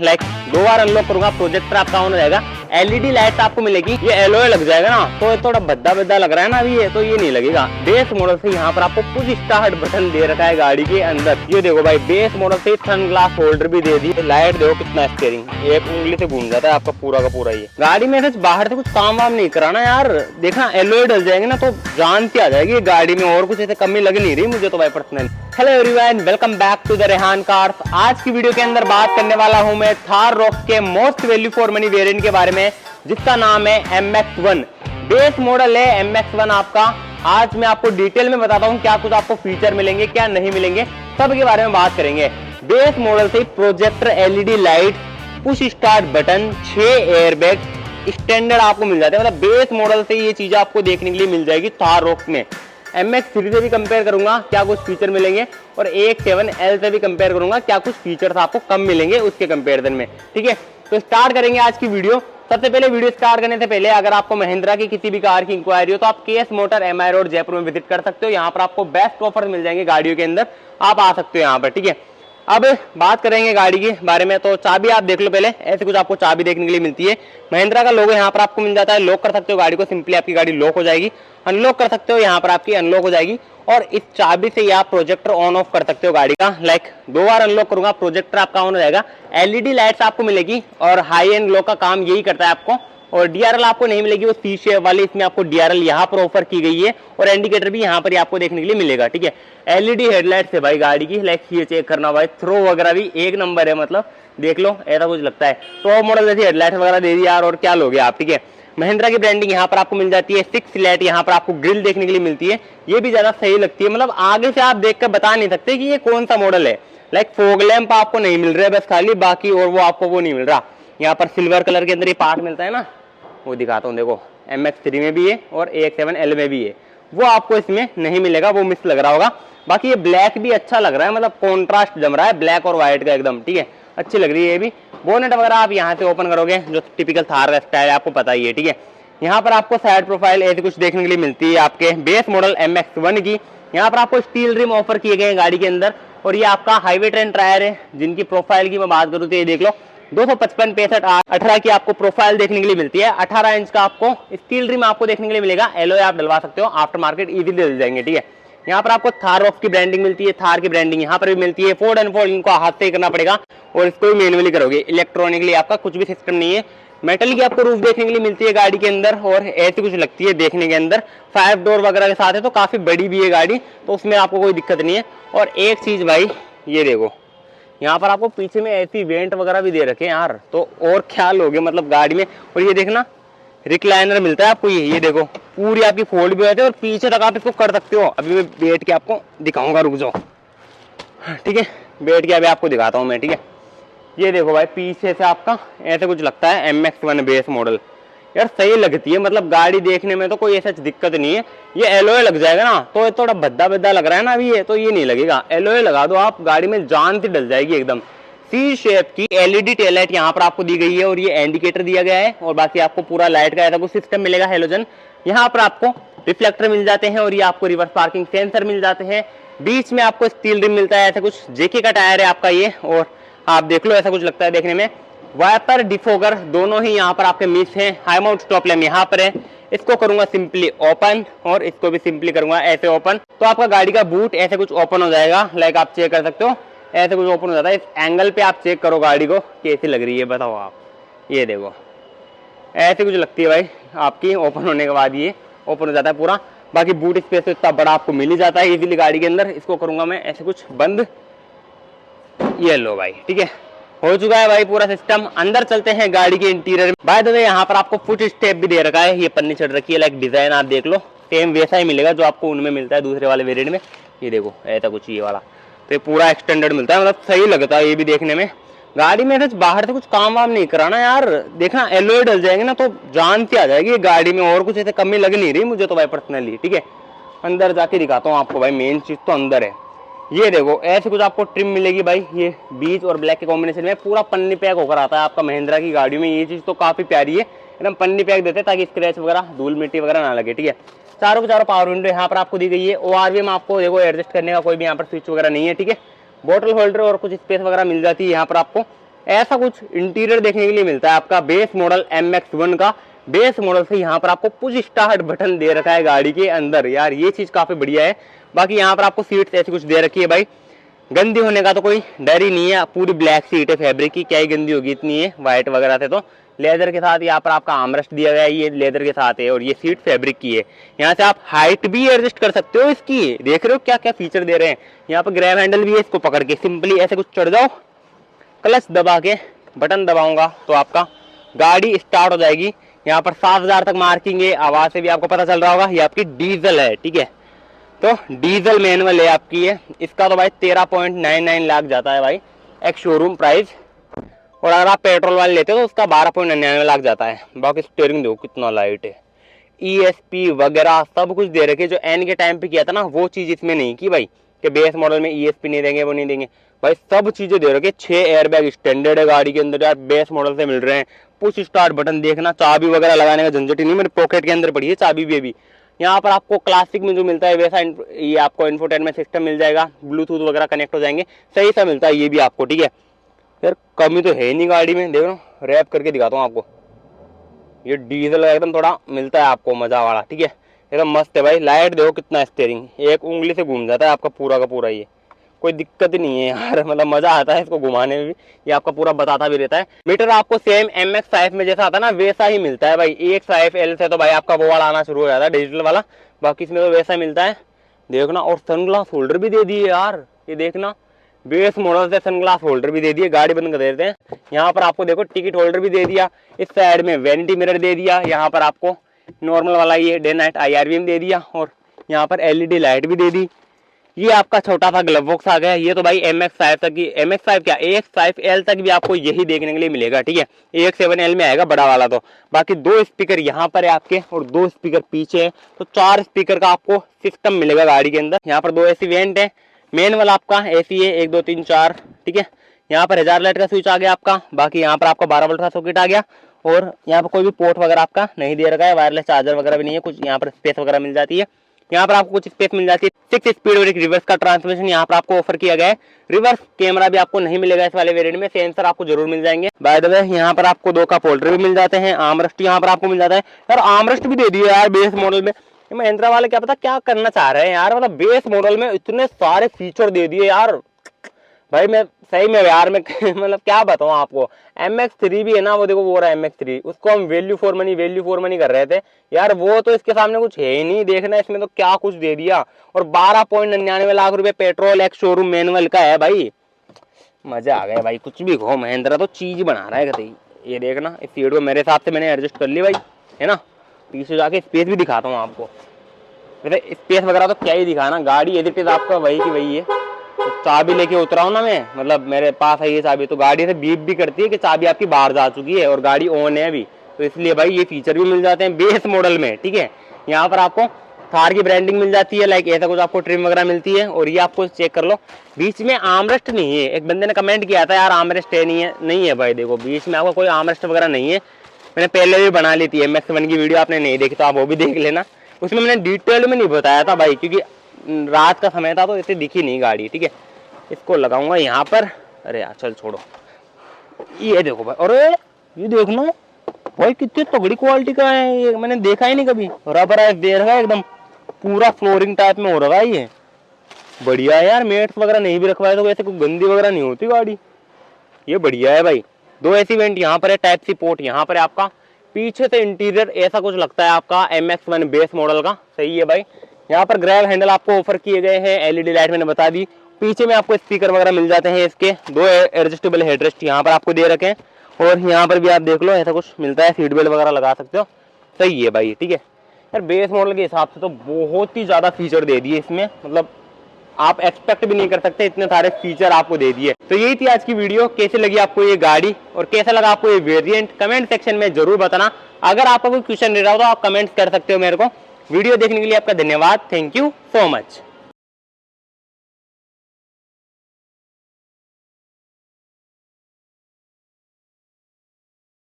Like 2 बार unlock करूंगा projector आपका on हो जाएगा, एलईडी लाइट आपको मिलेगी। ये एलओए लग जाएगा ना तो थोड़ा भद्दा भद्दा लग रहा है ना अभी ये, तो ये नहीं लगेगा। बेस मॉडल से यहाँ पर आपको पुश स्टार्ट बटन दे रखा है गाड़ी के अंदर। ये देखो भाई बेस मॉडल से सन ग्लास होल्डर भी दे दी। लाइट देखो कितना स्टीयरिंग, एक उंगली से घूम जाता है आपका पूरा का पूरा। ये गाड़ी में बाहर से कुछ काम वाम नहीं कराना यार, देखना एलओए डल जाएंगे ना तो जान से आ जाएगी गाड़ी में, और कुछ ऐसे कमी लग नहीं रही मुझे तो भाई personally. Hello everyone, welcome back to the Rehan cars. आज की वीडियो के अंदर बात करने वाला हूं मैं थार रॉक के most value for money variant के बारे में, जिसका नाम है MX-1। बेस मॉडल है MX-1 आपका। आज मैं आपको डिटेल में बताता हूं क्या कुछ आपको फीचर मिलेंगे, क्या नहीं मिलेंगे, सब के बारे में बात करेंगे। बेस मॉडल से projector, LED light, push start button, 6 airbag standard आपको मिल जाते हैं। मतलब बेस मॉडल से ये चीजें आपको देखने के लिए मिल जाएगी थार रॉक में। MX-3 से भी कंपेयर करूंगा क्या कुछ फीचर मिलेंगे, और AX7L से भी कंपेयर करूंगा क्या कुछ फीचर्स आपको कम मिलेंगे उसके कंपेरिजन में। ठीक है, तो स्टार्ट करेंगे आज की वीडियो। सबसे पहले वीडियो स्टार्ट करने से पहले अगर आपको महिंद्रा की किसी भी कार की इंक्वायरी हो तो आप KS motor MI road Jaipur में विजिट कर सकते हो। यहाँ पर आपको बेस्ट ऑफर मिल जाएंगे गाड़ियों के अंदर, आप आ सकते हो यहाँ पर। ठीक है, अब बात करेंगे गाड़ी के बारे में। तो चाबी आप देख लो पहले, ऐसे कुछ आपको चाबी देखने के लिए मिलती है। महिंद्रा का लोगो यहाँ पर आपको मिल जाता है। लॉक कर सकते हो गाड़ी को, सिंपली आपकी गाड़ी लॉक हो जाएगी। अनलॉक कर सकते हो, यहाँ पर आपकी अनलॉक हो जाएगी। और इस चाबी से आप प्रोजेक्टर ऑन ऑफ कर सकते हो गाड़ी का। लाइक 2 बार अनलॉक करूंगा प्रोजेक्टर आपका ऑन हो जाएगा, एलईडी लाइट्स आपको मिलेगी, और हाई एंड लॉक का काम यही करता है आपको। और डीआरएल आपको नहीं मिलेगी वो सी शेप वाली, इसमें आपको डीआरएल यहाँ पर ऑफर की गई है, और इंडिकेटर भी यहाँ पर आपको देखने के लिए मिलेगा। ठीक है, एलईडी हेडलाइट से भाई गाड़ी की, लाइक ये चेक करना भाई, थ्रो वगैरह भी एक नंबर है, मतलब देख लो ऐसा कुछ लगता है। टॉप मॉडल जैसी हेडलाइट वगैरह दे दी यार, और क्या लोगे आप। ठीक है, महिंद्रा की ब्रांडिंग यहाँ पर आपको मिल जाती है। 6 लाइट यहाँ पर आपको ग्रिल देखने के लिए मिलती है, ये भी ज्यादा सही लगती है। मतलब आगे से आप देखकर बता नहीं सकते कि ये कौन सा मॉडल है। लाइक फॉग लैंप आपको नहीं मिल रहा है बस खाली, बाकी और वो आपको वो नहीं मिल रहा। यहाँ पर सिल्वर कलर के अंदर ये पार्ट मिलता है ना, वो दिखाता हूँ देखो, MX-3 में भी है और AX7L में भी है, वो आपको इसमें नहीं मिलेगा, वो मिस लग रहा होगा। बाकी ये ब्लैक भी अच्छा लग रहा है, मतलब कॉन्ट्रास्ट जम रहा है ब्लैक और व्हाइट का एकदम। ठीक है, अच्छी लग रही है ये भी। बोनेट वगैरह आप यहाँ से ओपन करोगे, जो टिपिकल थार का स्टाइल है आपको पता ही है। ठीक है, यहाँ पर आपको साइड प्रोफाइल ऐसी कुछ देखने के लिए मिलती है आपके बेस मॉडल MX-1 की। यहाँ पर आपको स्टील रिम ऑफर किए गए हैं गाड़ी के अंदर, और ये आपका हाईवे ट्रेंड टायर है, जिनकी प्रोफाइल की मैं बात करूँ तो ये देख लो 255 65 18 की आपको प्रोफाइल देखने के लिए मिलती है। 18 इंच का आपको स्टील रिम आपको देखने के लिए मिलेगा। एलओए आप डलवा सकते हो, आफ्टर मार्केट इजीली डल जाएंगे। ठीक है, यहाँ पर आपको थार रॉक की ब्रांडिंग मिलती है, थार की ब्रांडिंग यहाँ पर भी मिलती है। फोर्ड एंड फोर्ड इनको हाथ से ही करना पड़ेगा, और इसको भी मैनुअली करोगे, इलेक्ट्रॉनिकली आपका कुछ भी सिस्टम नहीं है। मेटल की आपको रूफ देखने के लिए मिलती है गाड़ी के अंदर, और ऐसी कुछ लगती है देखने के अंदर। 5 डोर वगैरह के साथ है, तो काफी बड़ी भी है गाड़ी, तो उसमें आपको कोई दिक्कत नहीं है। और एक चीज भाई, ये देखो यहाँ पर आपको पीछे में ऐसी वेंट वगैरह भी दे रखे हैं यार, तो और ख्याल हो गया मतलब गाड़ी में। और ये देखना रिक्लाइनर मिलता है आपको, ये देखो पूरी आपकी फोल्ड भी होती है, और पीछे तक आप इसको कर सकते हो। अभी मैं बैठ के आपको दिखाऊंगा, रुक जाओ। ठीक है, बैठ के अभी आपको दिखाता हूँ मैं। ठीक है, ये देखो भाई पीछे से आपका ऐसे कुछ लगता है MX-1 बेस मॉडल। यार सही लगती है, मतलब गाड़ी देखने में तो कोई ऐसा दिक्कत नहीं है। ये एलओए लग जाएगा ना तो ये थोड़ा भद्दा भद्दा लग रहा है ना अभी ये, तो ये नहीं लगेगा। एलओए लगा दो आप, गाड़ी में जान से डल जाएगी एकदम। सी शेप की एलईडी टेल लाइट यहाँ पर आपको दी गई है, और ये इंडिकेटर दिया गया है, और बाकी आपको पूरा लाइट का ऐसा कुछ सिस्टम मिलेगा हेलोजन। यहाँ पर आपको रिफ्लेक्टर मिल जाते हैं, और ये आपको रिवर्स पार्किंग सेंसर मिल जाते हैं। बीच में आपको स्टील रिम मिलता है, ऐसा कुछ जेके का टायर है आपका ये, और आप देख लो ऐसा कुछ लगता है देखने में। वाइपर डिफोगर दोनों ही यहाँ पर आपके मिस हैं। हाई माउंट स्टॉप लैम्प यहाँ पर है, इसको करूंगा सिंपली ओपन, और इसको भी सिंपली करूंगा ऐसे ओपन, तो आपका गाड़ी का बूट ऐसे कुछ ओपन हो जाएगा। लाइक आप चेक कर सकते हो, ऐसे कुछ ओपन हो जाता है। इस एंगल पे आप चेक करो गाड़ी को कैसी लग रही है, बताओ आप। ये देखो ऐसे कुछ लगती है भाई आपकी, ओपन होने के बाद ये ओपन हो जाता है पूरा। बाकी बूट स्पेस तो इतना बड़ा आपको मिल ही जाता है इजीली गाड़ी के अंदर। इसको करूंगा मैं ऐसे कुछ बंद, ये लो भाई। ठीक है, हो चुका है भाई पूरा सिस्टम। अंदर चलते हैं गाड़ी के इंटीरियर। बाय द वे यहाँ पर आपको फुट स्टेप भी दे रखा है, ये पन्नी चढ़ रखी है। लाइक डिजाइन आप देख लो, सेम वैसा ही मिलेगा जो आपको उनमें मिलता है दूसरे वाले वेरिएंट में। ये देखो ऐसा कुछ ये वाला, तो ये पूरा एक्सटेंडेड मिलता है, मतलब सही लगता है ये भी देखने में। गाड़ी में बाहर से कुछ काम वाम नहीं कराना यार, देखना एलओए डल जाएंगे ना तो जान से आ जाएगी गाड़ी में, और कुछ ऐसे कमी लग नहीं रही मुझे तो भाई पर्सनली। ठीक है, अंदर जाके दिखाता हूँ आपको भाई, मेन चीज तो अंदर है। ये देखो ऐसे कुछ आपको ट्रिम मिलेगी भाई, ये बीच और ब्लैक के कॉम्बिनेशन में पूरा पन्नी पैक होकर आता है आपका महिंद्रा की गाड़ियों में। ये चीज तो काफी प्यारी है, एकदम पन्नी पैक देते हैं ताकि स्क्रैच वगैरह धूल मिट्टी वगैरह ना लगे। ठीक है, चारों के चारों पावर विंडो यहाँ पर आपको दी गई है। ओआरवी में आपको देखो एडजस्ट करने का कोई भी यहाँ पर स्विच वगैरह नहीं है। ठीक है, बोतल होल्डर और कुछ स्पेस वगैरह मिल जाती है यहाँ पर आपको। ऐसा कुछ इंटीरियर देखने के लिए मिलता है आपका बेस मॉडल MX-1 का। बेस मॉडल से यहाँ पर आपको पुश स्टार्ट बटन दे रखा है गाड़ी के अंदर, यार ये चीज काफी बढ़िया है। बाकी यहाँ पर आपको सीट्स ऐसी कुछ दे रखी है भाई, गंदी होने का तो कोई डर ही नहीं है, पूरी ब्लैक सीट है फैब्रिक की, क्या ही गंदी होगी, इतनी है व्हाइट वगैरह से। तो लेदर के साथ यहाँ पर आपका आर्मरेस्ट दिया गया है, ये लेदर के साथ है और ये सीट फैब्रिक की है। यहाँ से आप हाइट भी एडजस्ट कर सकते हो इसकी, देख रहे हो क्या क्या फीचर दे रहे हैं। यहाँ पर ग्रैब हैंडल भी है, इसको पकड़ के सिंपली ऐसे कुछ चढ़ जाओ, क्लच दबा के बटन दबाऊंगा तो आपका गाड़ी स्टार्ट हो जाएगी। यहाँ पर 7000 तक मार्किंग है, आवाज से भी आपको पता चल रहा होगा। ये आपकी डीजल है, ठीक है, तो डीजल मैनुअल है आपकी है। इसका तो भाई 13.99 लाख जाता है भाई एक शोरूम प्राइस, और अगर आप पेट्रोल वाले लेते हो तो उसका 12.99 लाख जाता है। बाकी स्टीयरिंग देखो कितना लाइट है, ESP वगैरह सब कुछ दे रखे। जो एन के टाइम पे किया था ना वो चीज इसमें नहीं की भाई, कि बेस मॉडल में ESP नहीं देंगे वो नहीं देंगे भाई, सब चीजें दे रखे। 6 एयरबैग स्टैंडर्ड है गाड़ी के अंदर यार, बेस मॉडल से मिल रहे हैं। पुश स्टार्ट बटन देखना, चाबी वगैरह लगाने का झंझट ही नहीं, मेरे पॉकेट के अंदर पड़ी है चाबी भी अभी। यहाँ पर आपको क्लासिक में जो मिलता है वैसा ये आपको इंफोटेनमेंट सिस्टम मिल जाएगा, ब्लूटूथ वगैरह कनेक्ट हो जाएंगे, सही सा मिलता है ये भी आपको, ठीक है। यार कमी तो है ही नहीं गाड़ी में, देखो रैप करके दिखाता हूँ आपको। ये डीजल एकदम थोड़ा मिलता है आपको मजा वाला, ठीक है, एकदम मस्त है भाई। लाइट देखो कितना, स्टीयरिंग एक उंगली से घूम जाता है आपका पूरा का पूरा, ये कोई दिक्कत ही नहीं है यार, मतलब मजा आता है इसको घुमाने में भी। ये आपका पूरा बताता भी रहता है। मीटर आपको सेम MX-5 में जैसा आता है ना वैसा ही मिलता है भाई। EX-5L से तो भाई आपका वो वाला आना शुरू हो जाता है डिजिटल वाला, बाकी इसमें तो वैसा मिलता है देखना। और सनग्लास होल्डर भी दे दिए यार, ये देखना बेस मॉडल से सनग्लास होल्डर भी दे दिए। गाड़ी बंद कर देते हैं। यहाँ पर आपको देखो टिकट होल्डर भी दे दिया, इस साइड में वैनिटी मिरर दे दिया, यहाँ पर आपको नॉर्मल वाला ये डे नाइट IRVM दे दिया, और यहाँ पर LED लाइट भी दे दी। ये आपका छोटा सा ग्लव बॉक्स आ गया। ये तो भाई MX-5 तक की, MX-5 क्या AX-5L तक भी आपको यही देखने के लिए मिलेगा, ठीक है। AX-7L में आएगा बड़ा वाला। तो बाकी 2 स्पीकर यहाँ पर है आपके और 2 स्पीकर पीछे है, तो 4 स्पीकर का आपको सिस्टम मिलेगा गाड़ी के अंदर। यहाँ पर 2 AC वेंट है, मेन वाला आपका AC है 1 2 3 4, ठीक है। यहाँ पर 1000 लाइट का स्विच आ गया आपका। बाकी यहाँ पर आपका 12 वोल्ट का सॉकेट आ गया, और यहाँ पर कोई भी पोर्ट वगैरह आपका नहीं दे रखा है, वायरलेस चार्जर वगैरह भी नहीं है कुछ। यहाँ पर स्पेस वगैरह मिल जाती है, यहाँ पर आपको कुछ स्पेस मिल जाती है। 6 स्पीड और एक रिवर्स का ट्रांसमिशन यहाँ पर आपको ऑफर किया गया है। रिवर्स कैमरा भी आपको नहीं मिलेगा इस वाले वेरिएंट में, सेंसर आपको जरूर मिल जाएंगे। बाय द वे यहाँ पर आपको 2 कप होल्डर भी मिल जाते हैं, आर्मरेस्ट यहाँ पर आपको मिल जाता है। यार आर्मरेस्ट भी दे दिए यार बेस मॉडल में। महिंद्रा वाले क्या पता क्या करना चाह रहे हैं यार, मतलब बेस मॉडल में इतने सारे फीचर दे दिए यार भाई। मैं सही में यार मैं मतलब क्या बताऊं आपको। MX-3 भी है ना, वो देखो वो रहा MX-3, उसको हम वैल्यू फॉर मनी कर रहे थे यार, वो तो इसके सामने कुछ है ही नहीं। देखना इसमें तो क्या कुछ दे दिया, और 12.99 लाख रुपए पेट्रोल एक शोरूम मैनुअल का है भाई। मजा आ गया भाई, कुछ भी हो महिंद्रा तो चीज बना रहा है कहीं। ये देखना इस सीट को मेरे हिसाब से मैंने एडजस्ट कर ली भाई, है ना। पीछे जाके स्पेस भी दिखाता हूँ आपको, वैसे स्पेस वगैरह तो क्या ही दिखाना, गाड़ी एज इट इज आपका वही की वही है। तो चाबी लेके उतरा हूं ना मैं, मतलब मेरे पास है ये चाबी, तो गाड़ी से बीप भी करती है कि चाबी आपकी बाहर जा चुकी है और गाड़ी ऑन है अभी, तो इसलिए भाई ये फीचर भी मिल जाते हैं बेस मॉडल में, ठीक है। यहाँ पर आपको थार की ब्रांडिंग मिल जाती है, लाइक ऐसा कुछ आपको ट्रिम वगैरह मिलती है। और ये आपको चेक कर लो, बीच में आर्मरेस्ट नहीं है। एक बंदे ने कमेंट किया था यार आर्मरेस्ट है नहीं है भाई, देखो बीच में आपको कोई आर्मरेस्ट वगैरह नहीं है। मैंने पहले भी बना ली थी MX-1 की वीडियो, आपने नहीं देखी तो आप वो भी देख लेना, उसमें मैंने डिटेल में नहीं बताया था भाई, क्योंकि रात का समय था तो इतनी दिखी नहीं गाड़ी, ठीक है। इसको लगाऊंगा यहाँ पर, अरे यार चल छोड़ो। ये देखो भाई, अरे ये देखना भाई कितनी तगड़ी क्वालिटी का है, ये मैंने देखा ही नहीं कभी। रबराइज दे रखा है एकदम, पूरा फ्लोरिंग टाइप में हो रहा है ये, बढ़िया है यार। मेट्स वगैरह नहीं भी रखवाए तो वैसे कोई गंदी वगैरह नहीं होती गाड़ी, ये बढ़िया है भाई। 2 AC वेंट यहाँ पर है, टाइप सी पोर्ट यहाँ पर है आपका। पीछे से इंटीरियर ऐसा कुछ लगता है आपका MX-1 बेस मॉडल का, सही है भाई। यहाँ पर ग्रैब हैंडल आपको ऑफर किए गए हैं, LED लाइट मैंने बता दी। पीछे में आपको स्पीकर वगैरह मिल जाते हैं इसके, 2 एडजस्टेबल हेडरेस्ट यहाँ पर आपको दे रखे हैं, और यहाँ पर भी आप देख लो ऐसा कुछ मिलता है, सीट बेल्ट वगैरह लगा सकते हो, सही है भाई, ठीक है। यार बेस मॉडल के हिसाब से तो बहुत ही ज्यादा फीचर दे दिए इसमें, मतलब आप एक्सपेक्ट भी नहीं कर सकते इतने सारे फीचर आपको दे दिए। तो यही थी आज की वीडियो, कैसे लगी आपको ये गाड़ी और कैसा लगा आपको ये वेरिएंट, कमेंट सेक्शन में जरूर बताना। अगर आपका कोई क्वेश्चन रह रहा हो तो आप कमेंट कर सकते हो मेरे को। वीडियो देखने के लिए आपका धन्यवाद, थैंक यू सो मच।